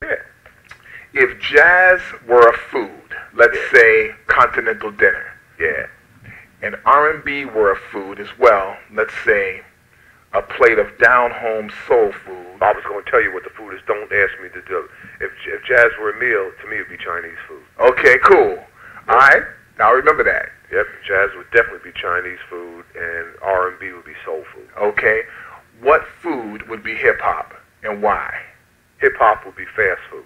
Yeah. If jazz were a food, let's Yeah. say continental dinner, Yeah. and R&B were a food as well, let's say a plate of down-home soul food. I was going to tell you what the food is. Don't ask me to do it. If jazz were a meal, to me it would be Chinese food. Okay, cool. All right, now remember that. Yep, jazz would definitely be Chinese food, and R&B would be soul food. Okay, what food would be hip-hop, and why? Hip-hop would be fast food.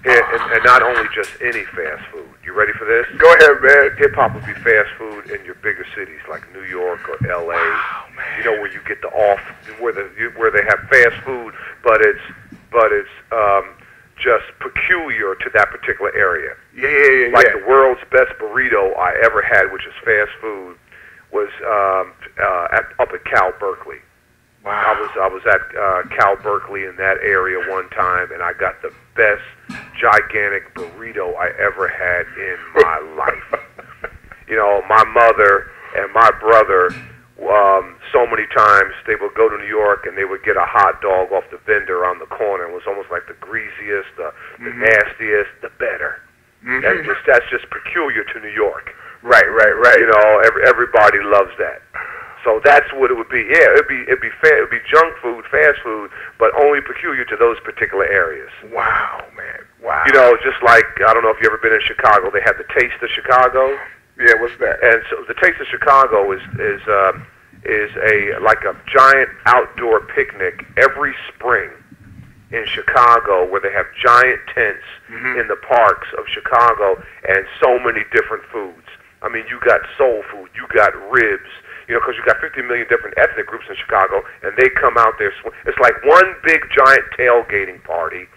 And not only just any fast food. You ready for this? Go ahead, man. Hip-hop would be fast food in your bigger cities like New York or L.A. Wow, man. You know, where you get the off, where they have fast food, but it's just peculiar to that particular area. Yeah. Like the world's best burrito I ever had, which is fast food, was up at Cal Berkeley. Wow. I was at Cal Berkeley in that area one time, and I got the best gigantic burrito I ever had in my life. You know, my mother and my brother, so many times they would go to New York and they would get a hot dog off the vendor on the corner. It was almost like the greasiest, the nastiest, the better. That's just peculiar to New York. Right. You know, everybody loves that. So that's what it would be. Yeah, it'd be junk food, fast food, but only peculiar to those particular areas. Wow, man. Wow. You know, just like, I don't know if you ever been in Chicago, they have the Taste of Chicago. Yeah, what's that? And so the Taste of Chicago is like a giant outdoor picnic every spring in Chicago, where they have giant tents in the parks of Chicago, and so many different foods. I mean, you got soul food, you got ribs, you know, because you got 50 million different ethnic groups in Chicago, and they come out there. It's like one big giant tailgating party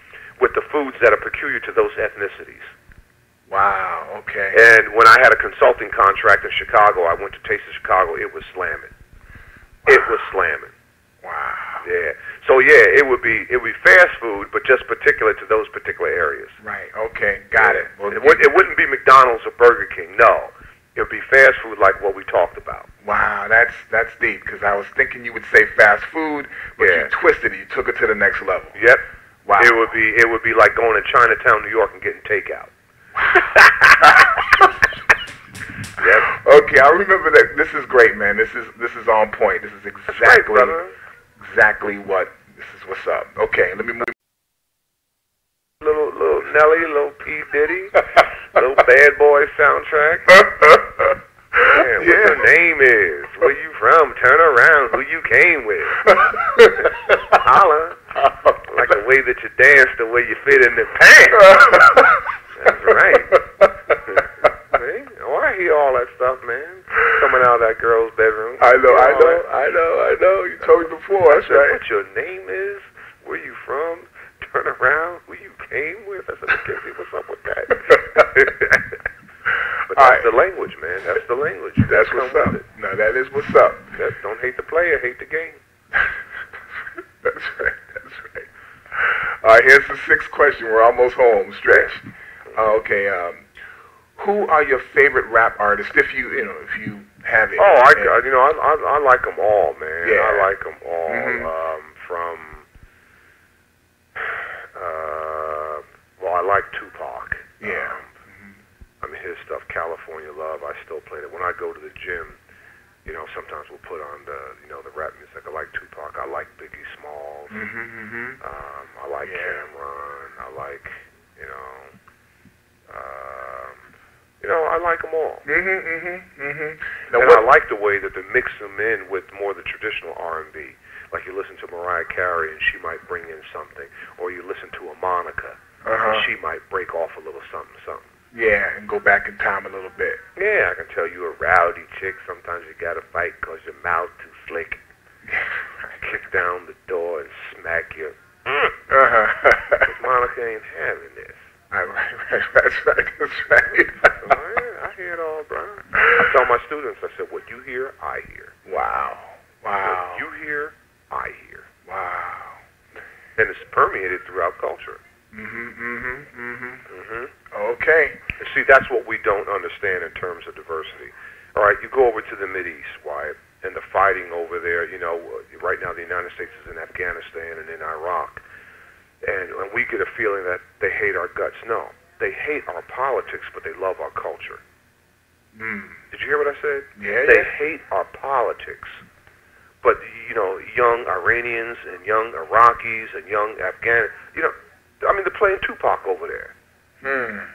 with the foods that are peculiar to those ethnicities. Wow, okay. And when I had a consulting contract in Chicago, I went to Taste of Chicago. It was slamming. Wow. It was slamming. Wow. Yeah. So yeah, it would be fast food, but just particular to those particular areas. Right. Okay. Got it. Well, it wouldn't be McDonald's or Burger King. No. It would be fast food like what we talked about. Wow, that's deep, because I was thinking you would say fast food, but you twisted it. You took it to the next level. Yep. Wow. It would be like going to Chinatown, New York, and getting takeout. Yep. Okay, I remember that. This is great, man. This is on point. This is exactly what. This is what's up. Okay, let me move. Little Nelly, little P Diddy, little Bad Boy soundtrack. Man, what your name is? Where you from? Turn around. Who you came with? Holla. Like the way that you dance, the way you fit in the pants. That's right. See? Oh, I hear all that stuff, man. Coming out of that girl's bedroom. I know. You told me before. That's right. What your name is? Where you from? Turn around. Who you came with? I said, Mackenzie, what's up with that? But that's the language, man. That's the language. That's what's up. No, that is what's up. Don't hate the player, hate the game. That's right. All right, here's the sixth question. We're almost home stretch. Okay. Who are your favorite rap artists, if you have it? Oh, I like them all, man. Yeah. I like them all. From I like Tupac. Yeah. I mean, his stuff, California Love, I still play it. When I go to the gym, you know, sometimes we'll put on the rap music. I like Tupac. I like Biggie Smalls. I like Cameron. I like, I like them all. And I like the way that they mix them in with more of the traditional R&B. Like you listen to Mariah Carey and she might bring in something, or you listen to a Monica and she might break off a little something. Yeah, and go back in time a little bit. Yeah, I can tell you a rowdy chick. Sometimes you gotta fight 'cause your mouth too slick. Kick down the door and smack you. 'Cause Monica ain't having this. Right. That's right. I hear it all, bro. I tell my students, I said, what you hear, I hear. Wow. What you hear, I hear. Wow. And it's permeated throughout culture. Okay. See, that's what we don't understand in terms of diversity. All right, you go over to the Mideast, Wyatt, and the fighting over there, right now the United States is in Afghanistan and in Iraq. and we get a feeling that they hate our guts. No, they hate our politics, but they love our culture. Did you hear what I said? Yeah. They hate our politics, but young Iranians and young Iraqis and young Afghans. They're playing Tupac over there. They're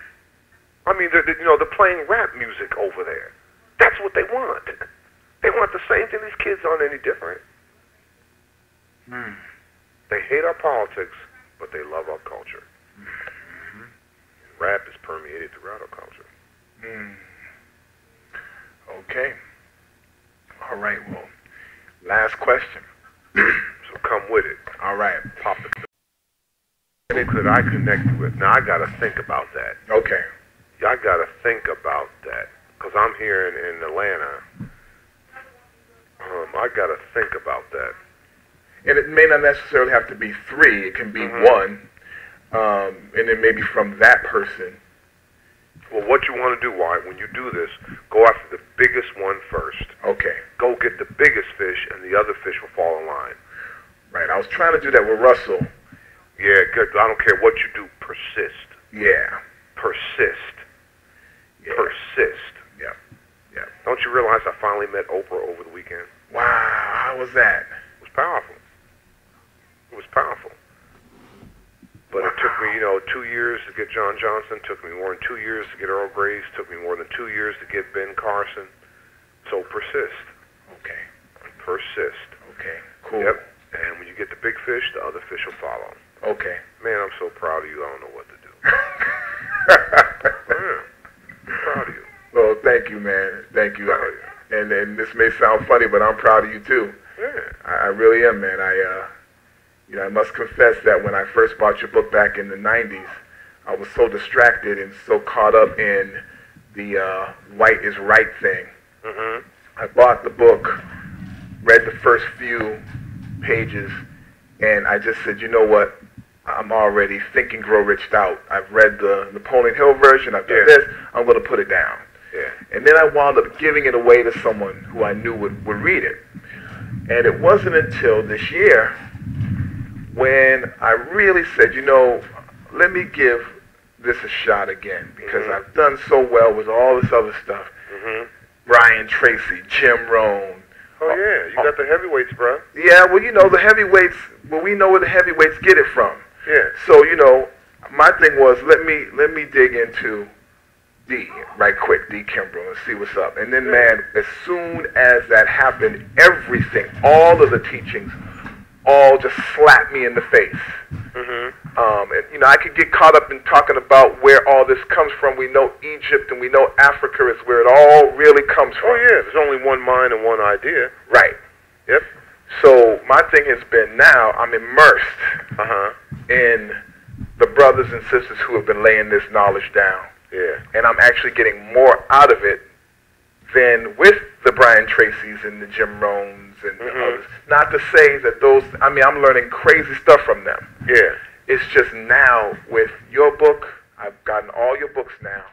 playing rap music over there. That's what they want. They want the same thing. These kids aren't any different. They hate our politics, but they love our culture. Rap is permeated throughout our culture. Okay. All right, well, last question. So come with it. All right. Pop the could I connect with? Now, I got to think about that. Okay. I got to think about that. Because I'm here in Atlanta. I got to think about that. And it may not necessarily have to be 3. It can be 1. And then maybe from that person. Well, what you want to do, Wyatt, when you do this, go after the biggest one first. Okay. Go get the biggest fish, and the other fish will fall in line. Right. I was trying to do that with Russell. Yeah, good. I don't care what you do. Persist. Yeah. Persist. Yeah. Persist. Yeah. Yeah. Don't you realize I finally met Oprah over the weekend? Wow. How was that? It was powerful. It was powerful. But it took me, 2 years to get John Johnson. Took me more than 2 years to get Earl Graves. Took me more than 2 years to get Ben Carson. So persist. Okay. Persist. Okay. Cool. Yep. And when you get the big fish, the other fish will follow. Okay. Man, I'm so proud of you. I don't know what to do. I'm proud of you. Well, thank you, man. Thank you. And this may sound funny, but I'm proud of you too. Yeah. I really am, man. I must confess that when I first bought your book back in the 90s, I was so distracted and so caught up in the white is right thing. I bought the book, read the first few pages, and I just said, you know what? I'm already Think and Grow Riched out. I've read the Napoleon Hill version. I've done this. I'm going to put it down. Yeah. And then I wound up giving it away to someone who I knew would read it. And it wasn't until this year when I really said, let me give this a shot again, because I've done so well with all this other stuff. Brian Tracy, Jim Rohn. Oh, yeah. You got the heavyweights, bro. Yeah, well, the heavyweights, we know where the heavyweights get it from. Yeah. So, my thing was, let me dig into D right quick, D Kimbro, and see what's up. And then, man, as soon as that happened, everything, all of the teachings, all just slapped me in the face. And, I could get caught up in talking about where all this comes from. We know Egypt and we know Africa is where it all really comes from. Oh, yeah. There's only one mind and one idea. Right. Yep. So my thing has been now I'm immersed in the brothers and sisters who have been laying this knowledge down. Yeah. And I'm actually getting more out of it than with the Brian Tracy's and the Jim Rohns and the others. Not to say that I'm learning crazy stuff from them. Yeah. It's just now with your book, I've gotten all your books now.